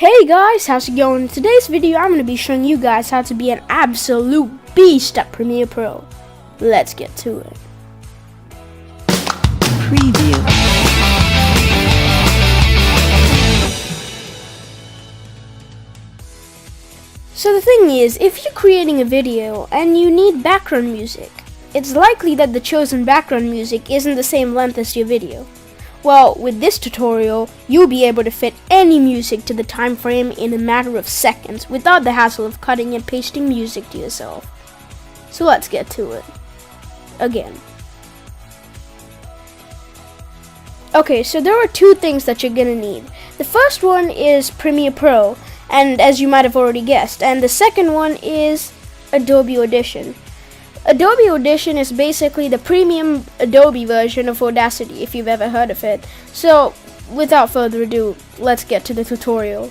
Hey guys, how's it going? In today's video, I'm going to be showing you guys how to be an absolute beast at Premeire Pro. Let's get to it. Preview. So the thing is, if you're creating a video and you need background music, it's likely that the chosen background music isn't the same length as your video. Well, with this tutorial, you'll be able to fit any music to the time frame in a matter of seconds without the hassle of cutting and pasting music to yourself. So let's get to it. Again. Okay, so there are two things that you're gonna need. The first one is Premeire Pro, and as you might have already guessed, and the second one is Adobe Audition. Adobe Audition is basically the premium Adobe version of Audacity, if you've ever heard of it. So, without further ado, let's get to the tutorial.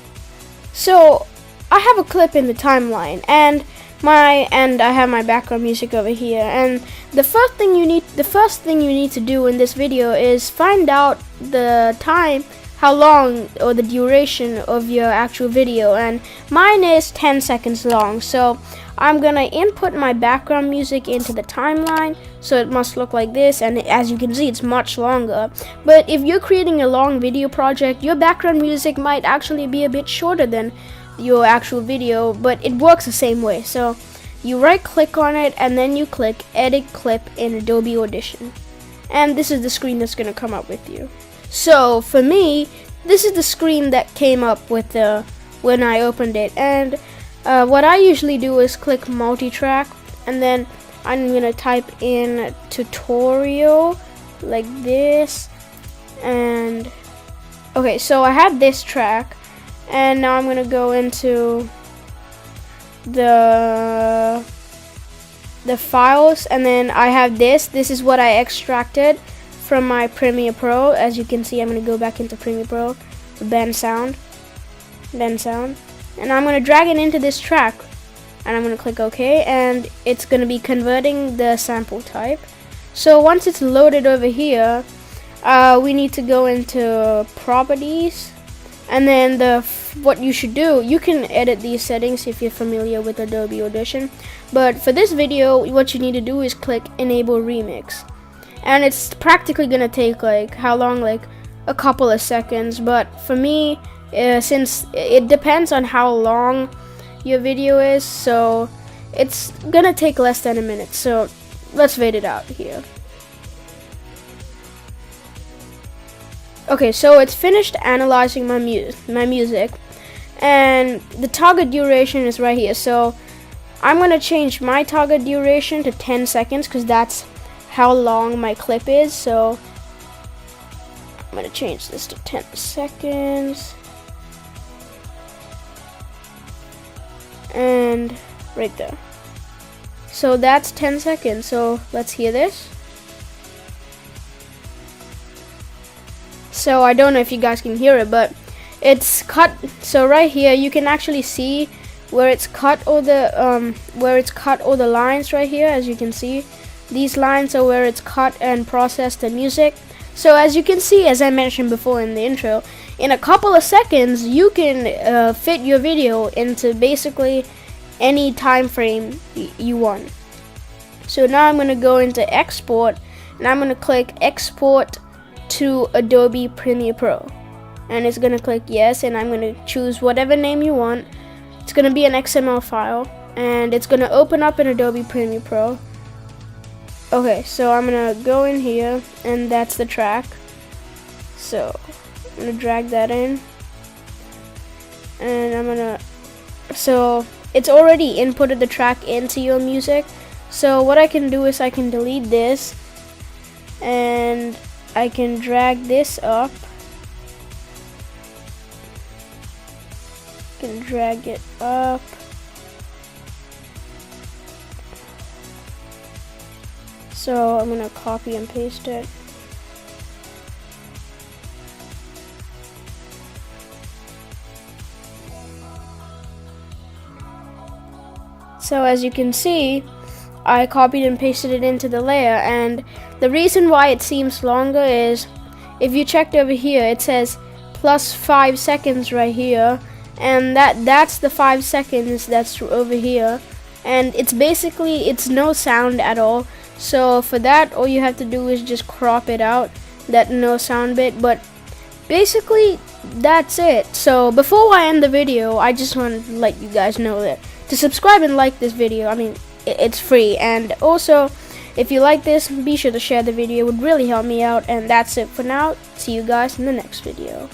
So, I have a clip in the timeline, and I have my background music over here. And the first thing you need to do in this video is find out the time, how long or the duration of your actual video, and mine is 10 seconds long. So I'm gonna input my background music into the timeline, so it must look like this, and as you can see, it's much longer. But if you're creating a long video project, your background music might actually be a bit shorter than your actual video, but it works the same way. So you right click on it and then you click edit clip in Adobe Audition, and this is the screen that's gonna come up with you. So for me, this is the screen that came up with when I opened it, and what I usually do is click multi-track, and then I'm gonna type in tutorial like this, and okay, so I have this track, and now I'm gonna go into the files, and then I have this is what I extracted from my Premeire Pro. As you can see, I'm going to go back into Premeire Pro, bend sound, and I'm going to drag it into this track, and I'm going to click OK, and it's going to be converting the sample type. So once it's loaded over here, we need to go into properties, and then what you should do, you can edit these settings if you're familiar with Adobe Audition, but for this video, what you need to do is click enable remix. And it's practically gonna take like a couple of seconds, but for me, since it depends on how long your video is, so it's gonna take less than a minute. So let's wait it out here. Okay, so it's finished analyzing my music, and the target duration is right here. So I'm gonna change my target duration to 10 seconds because that's how long my clip is. So I'm gonna change this to 10 seconds, and right there. So that's 10 seconds. So let's hear this. So I don't know if you guys can hear it, but it's cut. So right here you can actually see where it's cut all the lines right here. As you can see, these lines are where it's cut and processed the music. So as you can see, as I mentioned before in the intro, in a couple of seconds you can fit your video into basically any time frame you want. So now I'm going to go into export, and I'm going to click export to Adobe Premeire Pro, and it's going to click yes, and I'm going to choose whatever name you want. It's going to be an XML file, and it's going to open up in Adobe Premeire Pro. Okay, so I'm gonna go in here, and that's the track. So I'm gonna drag that in, and so it's already inputted the track into your music. So what I can do is I can delete this, and I can drag this up. I can drag it up. So I'm going to copy and paste it. So as you can see, I copied and pasted it into the layer, and the reason why it seems longer is if you checked over here, it says plus 5 seconds right here, and that's the 5 seconds that's over here, and it's basically, it's no sound at all. So for that, all you have to do is just crop it out, that no sound bit. But basically that's it. So before I end the video, I just want to let you guys know that to subscribe and like this video, I mean, it's free. And also, if you like this, be sure to share the video, it would really help me out. And that's it for now. See you guys in the next video.